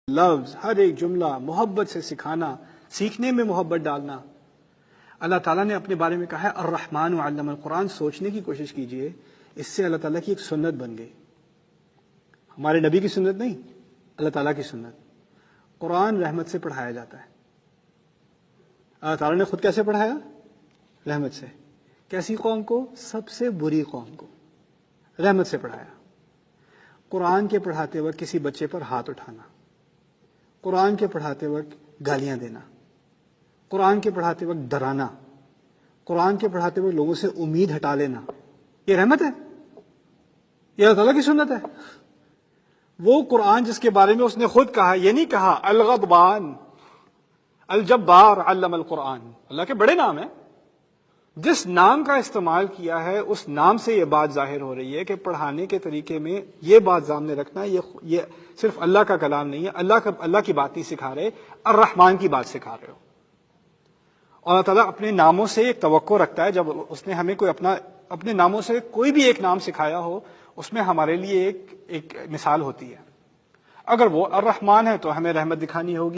لفظ، ہر ایک جملہ محبت سے سکھانا، سیکھنے میں محبت ڈالنا۔ اللہ تعالیٰ نے اپنے بارے میں کہا ہے الرحمن علم القرآن، سوچنے کی کوشش کیجئے، اس سے اللہ تعالیٰ کی ایک سنت بن گئی، ہمارے نبی کی سنت نہیں، اللہ تعالیٰ کی سنت۔ قرآن رحمت سے پڑھایا جاتا ہے۔ اللہ تعالیٰ نے خود کیسے پڑھایا؟ رحمت سے۔ کیسی قوم کو؟ سب سے بری قوم کو رحمت سے پڑھایا۔ قرآن کے پڑھاتے وقت کسی بچے پر ہاتھ اٹھانا، قرآن کے پڑھاتے وقت گالیاں دینا، قرآن کے پڑھاتے وقت ڈرانا، قرآن کے پڑھاتے وقت لوگوں سے امید ہٹا لینا، یہ رحمت ہے؟ یہ اللہ تعالیٰ کی سنت ہے؟ وہ قرآن جس کے بارے میں اس نے خود کہا، یہ نہیں کہا الغضبان الجبار علم القرآن، اللہ کے بڑے نام ہیں، جس نام کا استعمال کیا ہے اس نام سے یہ بات ظاہر ہو رہی ہے کہ پڑھانے کے طریقے میں یہ بات سامنے رکھنا، یہ صرف اللہ کا کلام نہیں ہے، اللہ کی بات نہیں سکھا رہے، الرحمن کی بات سکھا رہے ہو۔ اور اللہ تعالیٰ اپنے ناموں سے ایک توقع رکھتا ہے، جب اس نے ہمیں کوئی اپنے ناموں سے کوئی بھی ایک نام سکھایا ہو، اس میں ہمارے لیے ایک مثال ہوتی ہے۔ اگر وہ الرحمن ہے تو ہمیں رحمت دکھانی ہوگی۔